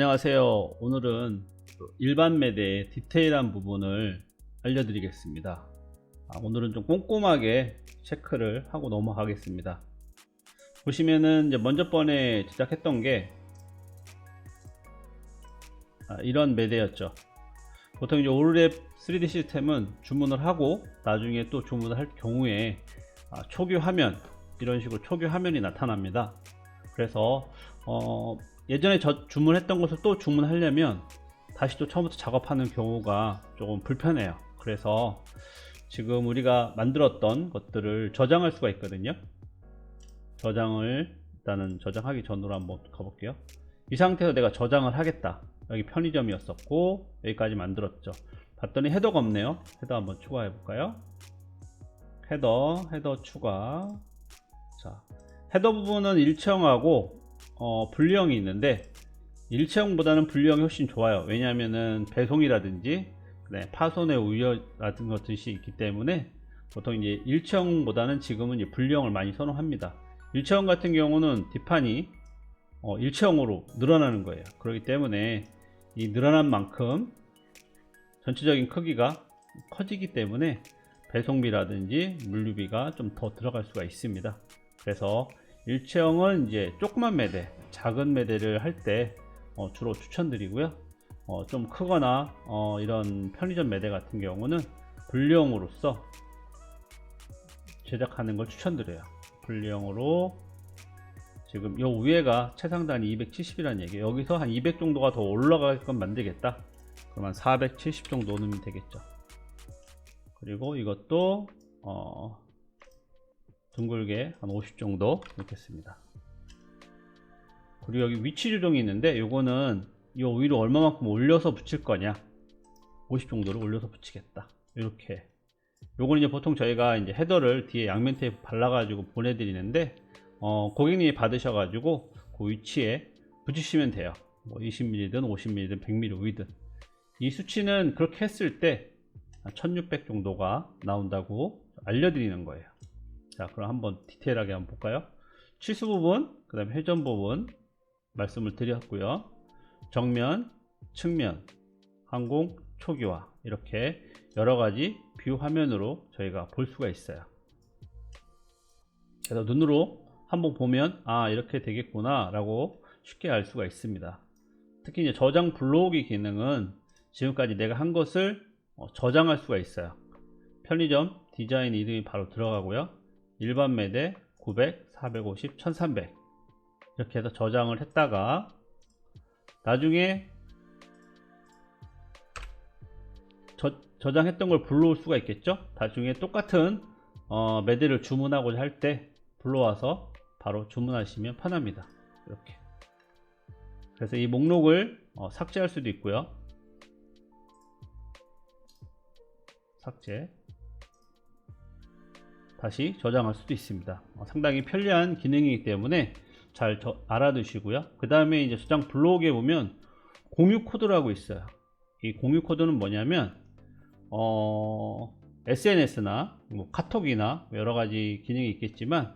안녕하세요. 오늘은 일반 매대의 디테일한 부분을 알려드리겠습니다. 오늘은 좀 꼼꼼하게 체크를 하고 넘어가겠습니다. 보시면은 이제 먼저 번에 제작했던 게 이런 매대였죠. 보통 이제 오르랩 3D 시스템은 주문을 하고 나중에 또 주문을 할 경우에 초기 화면, 이런 식으로 초기 화면이 나타납니다. 그래서 예전에 주문했던 것을 또 주문하려면 다시 또 처음부터 작업하는 경우가 조금 불편해요. 그래서 지금 우리가 만들었던 것들을 저장할 수가 있거든요. 저장을 일단은 저장하기 전으로 한번 가볼게요. 이 상태에서 내가 저장을 하겠다. 여기 편의점이었었고 여기까지 만들었죠. 봤더니 헤더가 없네요. 헤더 한번 추가해 볼까요? 헤더 추가. 자, 헤더 부분은 일체형하고 분리형이 있는데 일체형보다는 분리형이 훨씬 좋아요. 왜냐하면은 배송이라든지 파손의 우려 같은 것들이 있기 때문에 보통 이제 일체형보다는 지금은 이제 분리형을 많이 선호합니다. 일체형 같은 경우는 뒷판이 일체형으로 늘어나는 거예요. 그렇기 때문에 이 늘어난 만큼 전체적인 크기가 커지기 때문에 배송비라든지 물류비가 좀 더 들어갈 수가 있습니다. 그래서 일체형은 이제 조그만 매대, 작은 매대를 할 때 주로 추천드리고요. 좀 크거나 이런 편의점 매대 같은 경우는 분리형으로서 제작하는 걸 추천드려요. 분리형으로 지금 요 위에가 최상단이 270이라는 얘기예요. 여기서 한 200 정도가 더 올라가게끔 만들겠다. 그러면 470 정도 넣으면 되겠죠. 그리고 이것도 둥글게 한 50 정도 넣겠습니다. 그리고 여기 위치 조정이 있는데 요거는 요 위로 얼마만큼 올려서 붙일 거냐, 50 정도를 올려서 붙이겠다. 이렇게. 요거는 이제 보통 저희가 이제 헤더를 뒤에 양면 테이프 발라가지고 보내드리는데 고객님이 받으셔가지고 그 위치에 붙이시면 돼요. 뭐 20mm든 50mm든 100mm 이 수치는 그렇게 했을 때 1600 정도가 나온다고 알려드리는 거예요. 자, 그럼 한번 디테일하게 한번 볼까요? 치수 부분, 그 다음에 회전 부분 말씀을 드렸고요. 정면, 측면, 항공, 초기화, 이렇게 여러가지 뷰 화면으로 저희가 볼 수가 있어요. 그래서 눈으로 한번 보면 이렇게 되겠구나 라고 쉽게 알 수가 있습니다. 특히 이제 저장 불러오기 기능은 지금까지 내가 한 것을 저장할 수가 있어요. 편의점 디자인 이름이 바로 들어가고요. 일반 매대 900, 450, 1300 이렇게 해서 저장을 했다가 나중에 저장했던 걸 불러올 수가 있겠죠. 나중에 똑같은 매대를 주문하고자 할 때 불러와서 바로 주문하시면 편합니다. 이렇게. 그래서 이 목록을 삭제할 수도 있고요. 삭제, 다시 저장할 수도 있습니다. 상당히 편리한 기능이기 때문에 잘 알아두시고요. 그 다음에 이제 저장 블록에 보면 공유 코드라고 있어요. 이 공유 코드는 뭐냐면 SNS나 뭐 카톡이나 여러가지 기능이 있겠지만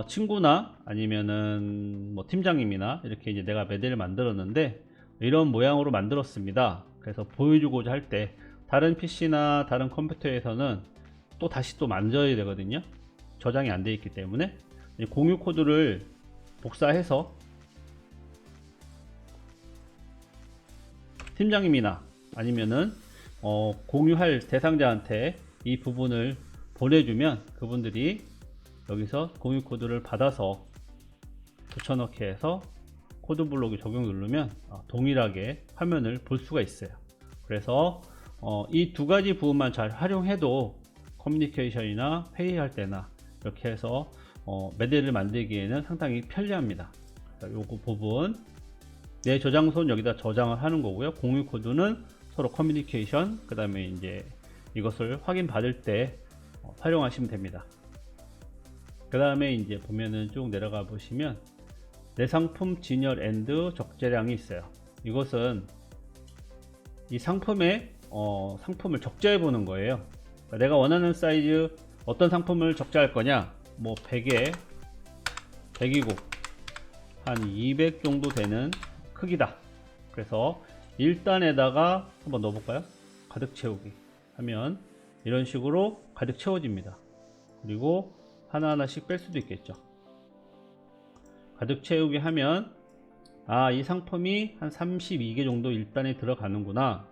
친구나 아니면은 뭐 팀장님이나 이렇게 이제 내가 매대를 만들었는데 이런 모양으로 만들었습니다. 그래서 보여주고자 할 때 다른 PC나 다른 컴퓨터에서는 또 다시 또 만져야 되거든요. 저장이 안 되어 있기 때문에 공유 코드를 복사해서 팀장님이나 아니면은 공유할 대상자한테 이 부분을 보내주면 그분들이 여기서 공유 코드를 받아서 붙여넣기 해서 코드 블록에 적용 누르면 동일하게 화면을 볼 수가 있어요. 그래서 이 두 가지 부분만 잘 활용해도 커뮤니케이션이나 회의할 때나 이렇게 해서 매대를 만들기에는 상당히 편리합니다. 요거 부분 내 저장소는 여기다 저장을 하는 거고요. 공유 코드는 서로 커뮤니케이션, 그 다음에 이제 이것을 확인 받을 때 활용하시면 됩니다. 그 다음에 이제 보면은 쭉 내려가 보시면 내 상품 진열 엔드 적재량이 있어요. 이것은 이 상품의 상품을 적재해 보는 거예요. 그러니까 내가 원하는 사이즈 어떤 상품을 적재할 거냐, 뭐 100에 100이고 한 200 정도 되는 크기다. 그래서 1단에다가 한번 넣어볼까요? 가득 채우기 하면 이런 식으로 가득 채워집니다. 그리고 하나하나씩 뺄 수도 있겠죠. 가득 채우기 하면 이 상품이 한 32개 정도 1단에 들어가는구나.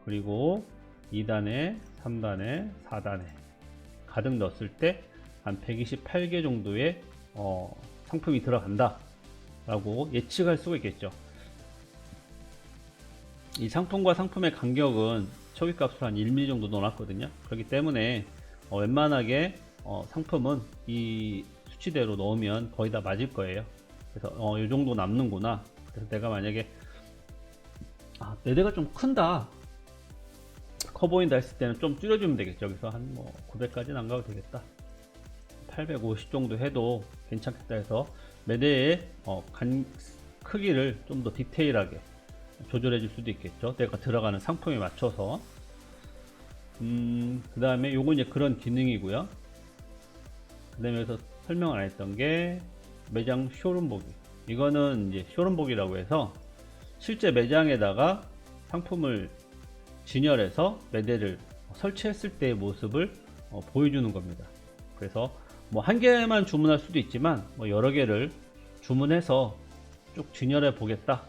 그리고 2단에 3단에 4단에 가득 넣었을 때 한 128개 정도의 상품이 들어간다 라고 예측할 수가 있겠죠. 이 상품과 상품의 간격은 초기값으로 한 1mm 정도 넣어놨거든요. 그렇기 때문에 웬만하게 상품은 이 수치대로 넣으면 거의 다 맞을 거예요. 그래서 이 정도 남는구나. 그래서 내가 만약에 내 대가 좀 큰다, 커 보인다 했을 때는 좀 줄여주면 되겠죠. 여기서 한 900까지는 안 가도 되겠다, 850 정도 해도 괜찮겠다 해서 매대의 크기를 좀 더 디테일하게 조절해 줄 수도 있겠죠. 내가 들어가는 상품에 맞춰서. 그 다음에 요건 이제 그런 기능이고요. 그 다음에 여기서 설명을 안 했던 게 매장 쇼룸 보기. 이거는 이제 쇼룸 보기라고 해서 실제 매장에다가 상품을 진열해서 매대를 설치했을 때의 모습을 보여주는 겁니다. 그래서 한 개만 주문할 수도 있지만 여러 개를 주문해서 쭉 진열해 보겠다,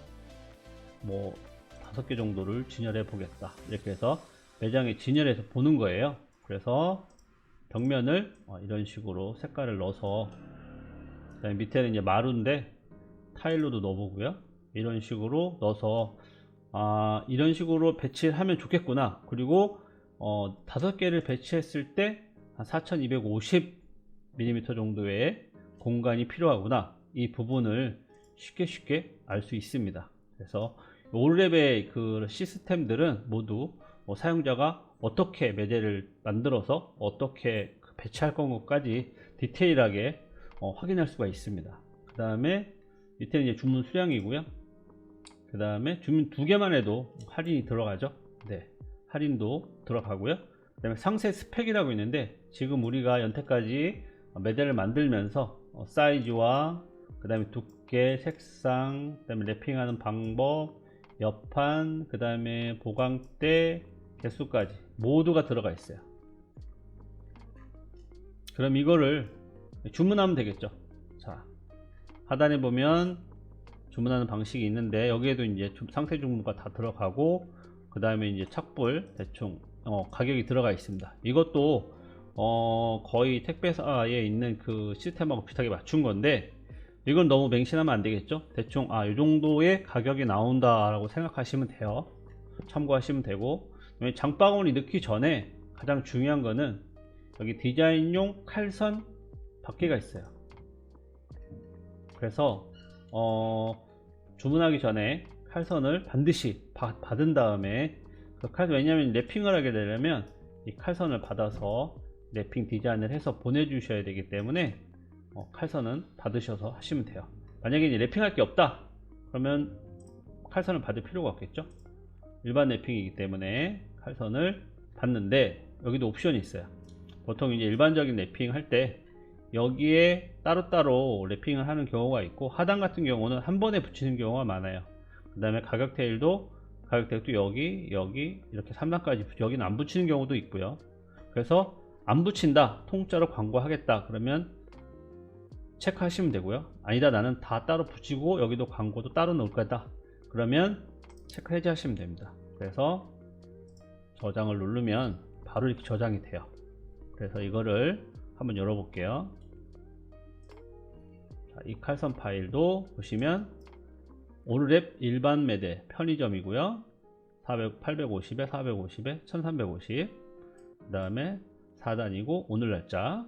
5개 정도를 진열해 보겠다, 이렇게 해서 매장에 진열해서 보는 거예요. 그래서 벽면을 이런 식으로 색깔을 넣어서, 그다음에 밑에는 이제 마루인데 타일로도 넣어보고요. 이런 식으로 넣어서 이런 식으로 배치를 하면 좋겠구나. 그리고 5개를 배치했을 때 한 4250mm 정도의 공간이 필요하구나. 이 부분을 쉽게 알 수 있습니다. 그래서 올랩의 그 시스템들은 모두 사용자가 어떻게 매대를 만들어서 어떻게 배치할 것까지 디테일하게 확인할 수가 있습니다. 그 다음에 밑에는 이제 주문 수량이고요. 그 다음에 주문 2개만 해도 할인이 들어가죠. 네, 할인도 들어가고요. 그 다음에 상세 스펙이라고 있는데, 지금 우리가 여태까지 매대를 만들면서 사이즈와 그 다음에 두께, 색상, 그 다음에 랩핑하는 방법, 옆판, 그 다음에 보강대, 개수까지 모두가 들어가 있어요. 그럼 이거를 주문하면 되겠죠. 자, 하단에 보면 주문하는 방식이 있는데, 여기에도 이제 상세 주문가 다 들어가고, 그 다음에 이제 착불 대충 가격이 들어가 있습니다. 이것도 거의 택배사에 있는 그 시스템하고 비슷하게 맞춘 건데, 이건 너무 맹신하면 안 되겠죠. 대충 이 정도의 가격이 나온다 라고 생각하시면 돼요. 참고하시면 되고, 장바구니 넣기 전에 가장 중요한 거는 여기 디자인용 칼선 밖에가 있어요. 그래서 주문하기 전에 칼선을 반드시 받은 다음에 왜냐하면 랩핑을 하게 되려면 이 칼선을 받아서 랩핑 디자인을 해서 보내주셔야 되기 때문에 칼선은 받으셔서 하시면 돼요. 만약에 이제 랩핑할 게 없다 그러면 칼선을 받을 필요가 없겠죠. 일반 랩핑이기 때문에 칼선을 받는데, 여기도 옵션이 있어요. 보통 이제 일반적인 랩핑 할 때 여기에 따로따로 랩핑을 하는 경우가 있고, 하단 같은 경우는 한 번에 붙이는 경우가 많아요. 그 다음에 가격 테일도 여기 이렇게 3단까지 여기는 안 붙이는 경우도 있고요. 그래서 안 붙인다, 통짜로 광고하겠다 그러면 체크하시면 되고요. 아니다, 나는 다 따로 붙이고 여기도 광고도 따로 넣을 거다 그러면 체크 해제하시면 됩니다. 그래서 저장을 누르면 바로 이렇게 저장이 돼요. 그래서 이거를 한번 열어볼게요. 자, 이 칼선 파일도 보시면 오르랩 일반 매대 편의점이고요. 850에 450에 1350, 그 다음에 4단이고 오늘 날짜.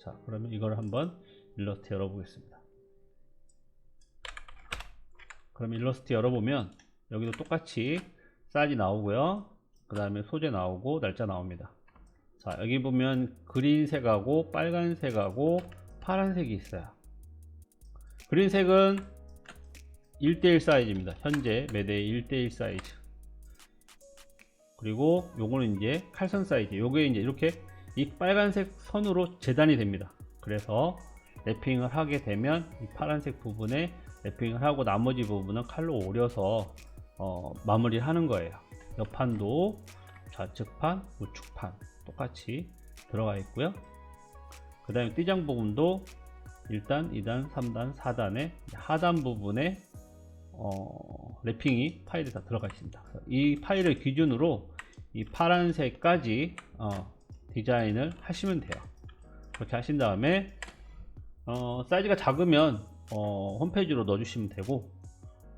자, 그러면 이걸 한번 일러스트 열어보겠습니다. 그럼 일러스트 열어보면 여기도 똑같이 사이즈 나오고요. 그 다음에 소재 나오고 날짜 나옵니다. 자, 여기 보면 그린색하고 빨간색하고 파란색이 있어요. 그린색은 1:1 사이즈입니다. 현재 매대의 1:1 사이즈. 그리고 요거는 이제 칼선 사이즈. 요게 이제 이렇게 이 빨간색 선으로 재단이 됩니다. 그래서 랩핑을 하게 되면 이 파란색 부분에 랩핑을 하고 나머지 부분은 칼로 오려서 마무리를 하는 거예요. 옆판도 좌측판, 우측판 똑같이 들어가 있고요. 그 다음에 띠장 부분도 1단, 2단, 3단, 4단의 하단 부분에 랩핑이 파일에 다 들어가 있습니다. 이 파일을 기준으로 이 파란색까지 디자인을 하시면 돼요. 그렇게 하신 다음에 사이즈가 작으면 홈페이지로 넣어주시면 되고,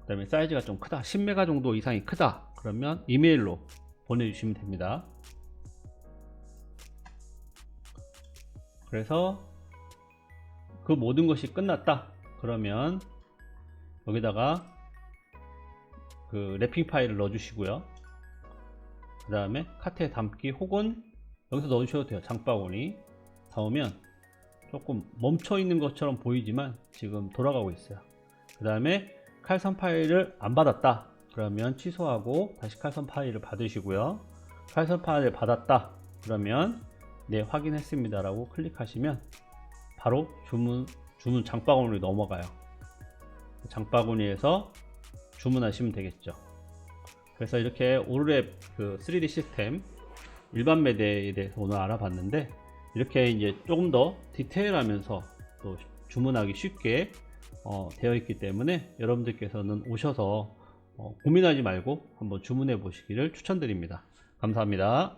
그 다음에 사이즈가 좀 크다, 10메가 정도 이상이 크다 그러면 이메일로 보내주시면 됩니다. 그래서 그 모든 것이 끝났다 그러면 여기다가 그 랩핑 파일을 넣어 주시고요. 그 다음에 카트에 담기 혹은 여기서 넣어 주셔도 돼요. 장바구니 담으면 조금 멈춰 있는 것처럼 보이지만 지금 돌아가고 있어요. 그 다음에 칼선 파일을 안 받았다 그러면 취소하고 다시 칼선 파일을 받으시고요. 칼선 파일을 받았다 그러면 네, 확인했습니다 라고 클릭하시면 바로 주문 장바구니로 넘어가요. 장바구니에서 주문하시면 되겠죠. 그래서 이렇게 오르랩 그 3D 시스템 일반 매대에 대해서 오늘 알아봤는데, 이렇게 이제 조금 더 디테일하면서 또 주문하기 쉽게 되어 있기 때문에 여러분들께서는 오셔서 고민하지 말고 한번 주문해 보시기를 추천드립니다. 감사합니다.